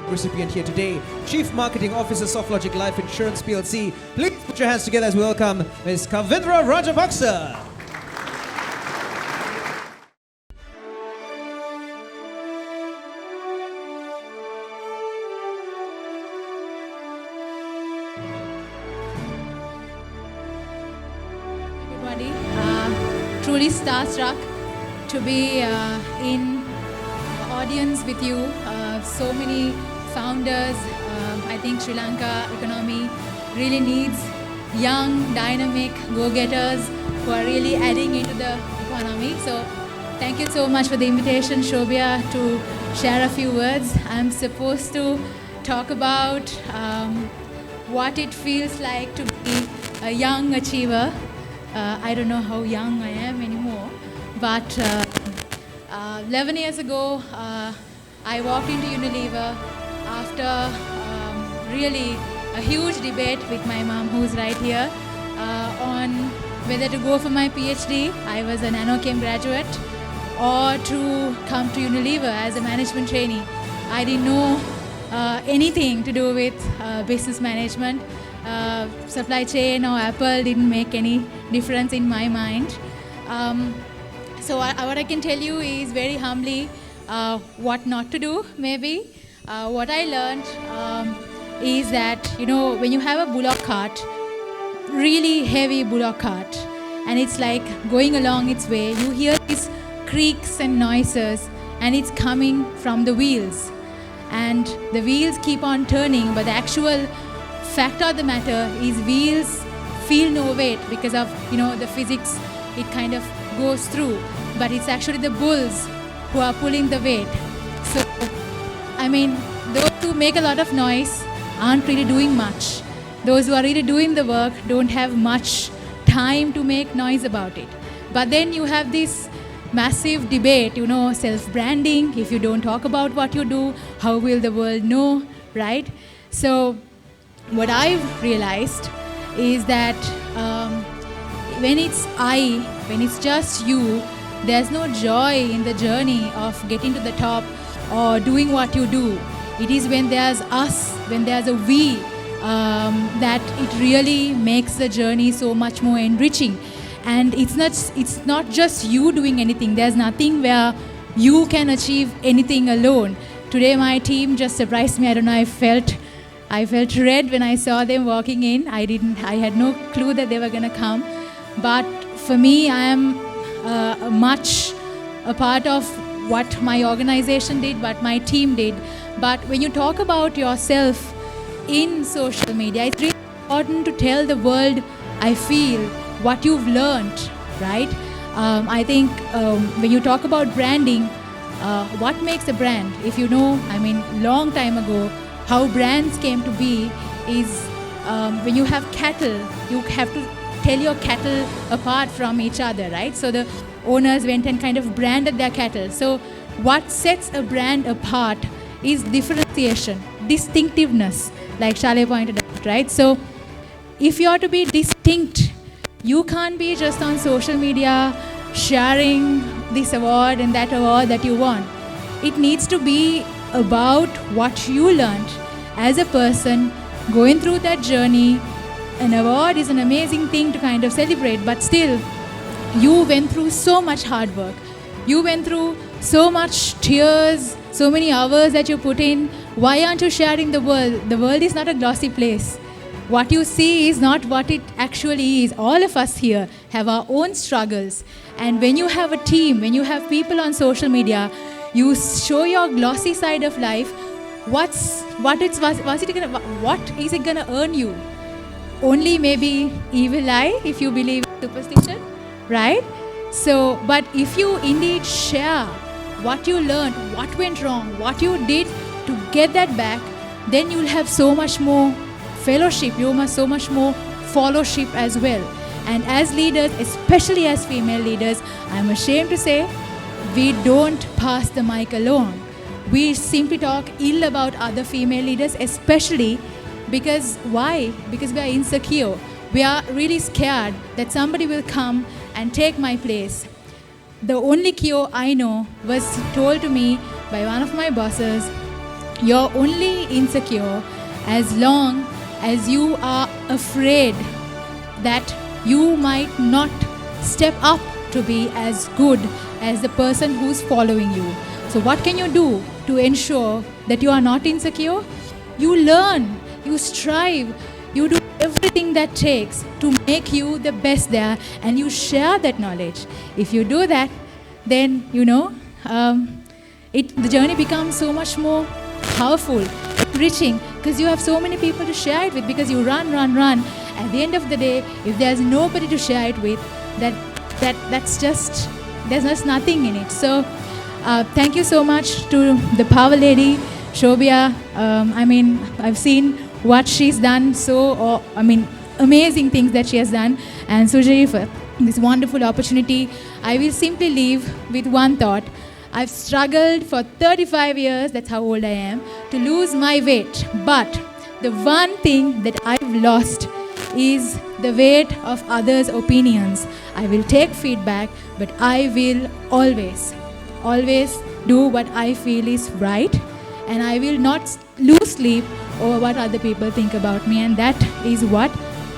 recipient here today, Chief Marketing Officer, Softlogic Life Insurance PLC. Please put your hands together as we welcome Ms. Kavi Rajapaksha. Everybody, truly starstruck to be in audience with you. So many founders. I think Sri Lanka economy really needs young, dynamic go-getters who are really adding into the economy. So thank you so much for the invitation, Shobhya, to share a few words. I'm supposed to talk about what it feels like to be a young achiever. I don't know how young I am anymore, but 11 years ago, I walked into Unilever after really a huge debate with my mom, who's right here, on whether to go for my PhD. I was a nanochem graduate, or to come to Unilever as a management trainee. I didn't know anything to do with business management. Supply chain or Apple didn't make any difference in my mind. So what I can tell you is very humbly what not to do, maybe. What I learned is that, when you have a bullock cart, really heavy bullock cart, and it's like going along its way, you hear these creaks and noises, and it's coming from the wheels. And the wheels keep on turning, but the actual fact of the matter is wheels feel no weight because of, the physics it kind of goes through. But it's actually the bulls who are pulling the weight. So, those who make a lot of noise aren't really doing much. Those who are really doing the work don't have much time to make noise about it. But then you have this massive debate, self-branding. If you don't talk about what you do, how will the world know, right? So what I've realized is that when it's just you, there's no joy in the journey of getting to the top or doing what you do. It is when there's us, when there's a we, that it really makes the journey so much more enriching. And it's not just you doing anything. There's nothing where you can achieve anything alone. Today my team just surprised me. I don't know, I felt red when I saw them walking in. I had no clue that they were gonna come. But for me, I am much a part of what my organization did, what my team did. But when you talk about yourself in social media, it's really important to tell the world, I feel, what you've learned, right? I think when you talk about branding, what makes a brand? If you know, long time ago, how brands came to be is when you have cattle, you have to tell your cattle apart from each other, right? So the owners went and kind of branded their cattle. So what sets a brand apart is differentiation, distinctiveness, like Shale pointed out, right? So if you are to be distinct, you can't be just on social media sharing this award and that award that you want. It needs to be about what you learned as a person going through that journey. An award is an amazing thing to kind of celebrate, but still, you went through so much hard work. You went through so much tears, so many hours that you put in. Why aren't you sharing the world? The world is not a glossy place. What you see is not what it actually is. All of us here have our own struggles. And when you have a team, when you have people on social media, you show your glossy side of life. What is it gonna earn you? Only maybe evil eye, if you believe in superstition, right? So, but if you indeed share what you learned, what went wrong, what you did to get that back, then you'll have so much more fellowship, you must so much more fellowship as well. And as leaders, especially as female leaders, I'm ashamed to say, we don't pass the mic alone. We simply talk ill about other female leaders, especially because why? Because we are insecure. We are really scared that somebody will come and take my place. The only cure I know was told to me by one of my bosses, You're only insecure as long as you are afraid that you might not step up to be as good as the person who's following you. So what can you do to ensure that you are not insecure? You learn, you strive, you do everything that takes to make you the best there, and you share that knowledge. If you do that, then the journey becomes so much more powerful, enriching, because you have so many people to share it with, because you run. At the end of the day, if there's nobody to share it with, there's just nothing in it. So thank you so much to the power lady, Shobia. I've seen what she's done, amazing things that she has done, and Sujay for this wonderful opportunity. I will simply leave with one thought. I've struggled for 35 years, that's how old I am, to lose my weight. But the one thing that I've lost is the weight of others' opinions. I will take feedback, but I will always do what I feel is right, and I will not lose sleep over what other people think about me. And that is what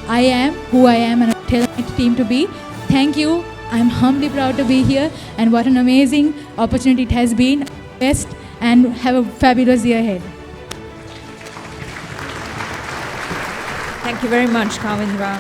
I am, who I am, and I tell my team to be. Thank you. I'm humbly proud to be here, and what an amazing opportunity it has been. Best, and have a fabulous year ahead. Thank you very much, Kavindra.